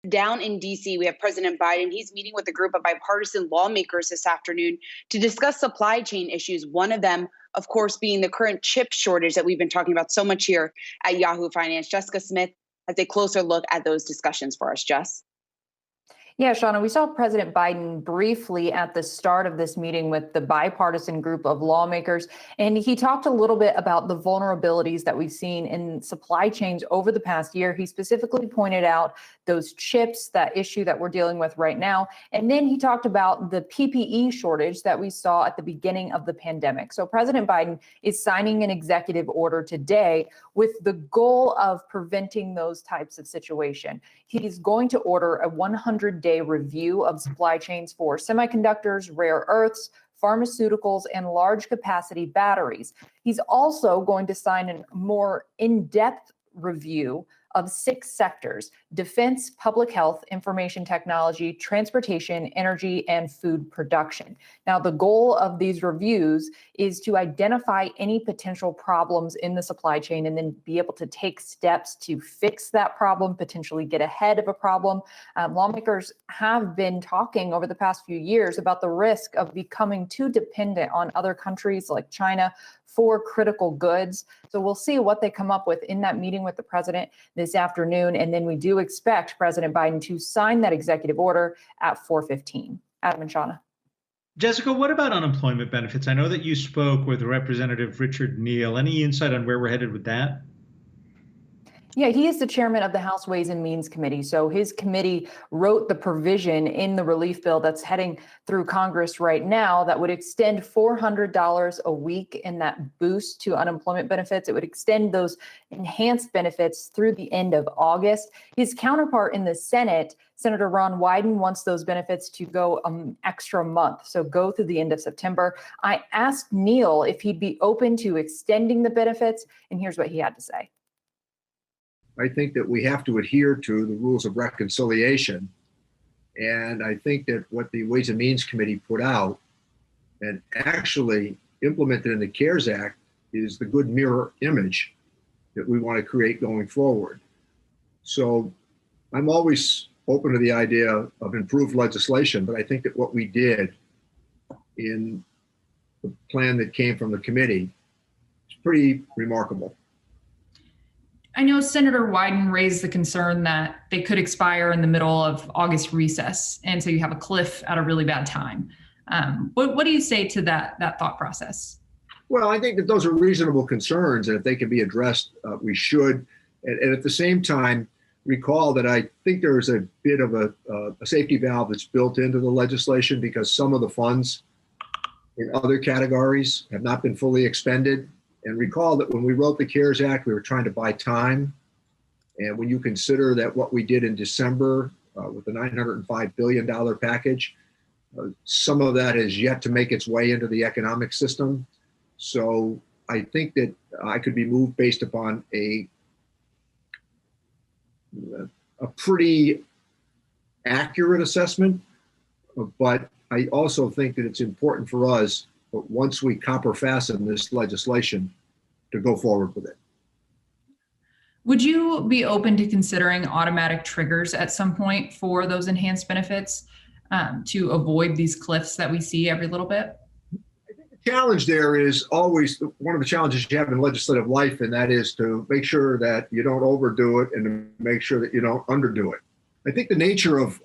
down in DC, we have President Biden. He's meeting with a group of bipartisan lawmakers this afternoon to discuss supply chain issues. One of them, of course, being the current chip shortage that we've been talking about so much here at Yahoo Finance. Jessica Smith has a closer look at those discussions for us. Jess? Yeah, Shauna, we saw President Biden briefly at the start of this meeting with the bipartisan group of lawmakers, and he talked a little bit about the vulnerabilities that we've seen in supply chains over the past year. He specifically pointed out those chips, that issue that we're dealing with right now, and then he talked about the PPE shortage that we saw at the beginning of the pandemic. So President Biden is signing an executive order today with the goal of preventing those types of situations. He's going to order a 100-day review of supply chains for semiconductors, rare earths, pharmaceuticals, and large capacity batteries. He's also going to sign a more in-depth review of 6 sectors: defense, public health, information technology, transportation, energy, and food production. Now, the goal of these reviews is to identify any potential problems in the supply chain and then be able to take steps to fix that problem, potentially get ahead of a problem. Lawmakers have been talking over the past few years about the risk of becoming too dependent on other countries like China for critical goods. So we'll see what they come up with in that meeting with the president this afternoon. And then we do expect President Biden to sign that executive order at 4:15. Adam and Shauna. Jessica, what about unemployment benefits? I know that you spoke with Representative Richard Neal. Any insight on where we're headed with that? Yeah, he is the chairman of the House Ways and Means Committee. So his committee wrote the provision in the relief bill that's heading through Congress right now that would extend $400 a week in that boost to unemployment benefits. It would extend those enhanced benefits through the end of August. His counterpart in the Senate, Senator Ron Wyden, wants those benefits to go an extra month, so go through the end of September. I asked Neal if he'd be open to extending the benefits, and here's what he had to say. I think that we have to adhere to the rules of reconciliation. And I think that what the Ways and Means Committee put out and actually implemented in the CARES Act is the good mirror image that we want to create going forward. So I'm always open to the idea of improved legislation, but I think that what we did in the plan that came from the committee is pretty remarkable. I know Senator Wyden raised the concern that they could expire in the middle of August recess, and so you have a cliff at a really bad time. What do you say to that thought process? Well, I think that those are reasonable concerns, and if they can be addressed, we should. And at the same time, recall that I think there is a bit of a safety valve that's built into the legislation because some of the funds in other categories have not been fully expended. And recall that when we wrote the CARES Act, we were trying to buy time. And when you consider that what we did in December with the $905 billion package, some of that has yet to make its way into the economic system. So I think that I could be moved based upon a pretty accurate assessment. But I also think that it's important for us, but once we copper fasten this legislation, to go forward with it. Would you be open to considering automatic triggers at some point for those enhanced benefits to avoid these cliffs that we see every little bit? I think the challenge there is always one of the challenges you have in legislative life, and that is to make sure that you don't overdo it and to make sure that you don't underdo it. I think the nature of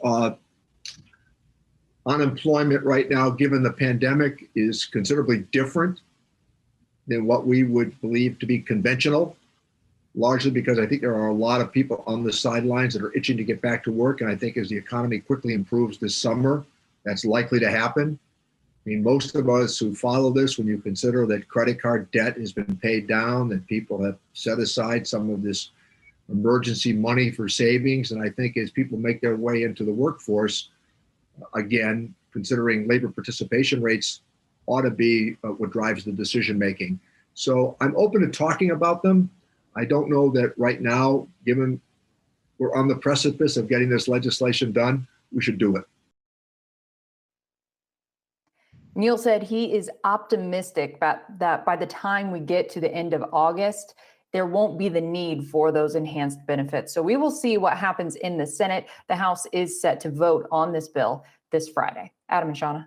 unemployment right now, given the pandemic, is considerably different than what we would believe to be conventional, largely because I think there are a lot of people on the sidelines that are itching to get back to work. And I think as the economy quickly improves this summer, that's likely to happen. I mean, most of us who follow this, when you consider that credit card debt has been paid down, that people have set aside some of this emergency money for savings. And I think as people make their way into the workforce, again, considering labor participation rates ought to be what drives the decision making. So I'm open to talking about them. I don't know that right now, given we're on the precipice of getting this legislation done, we should do it. Neal said he is optimistic that by the time we get to the end of August, there won't be the need for those enhanced benefits. So we will see what happens in the Senate. The House is set to vote on this bill this Friday. Adam and Shauna.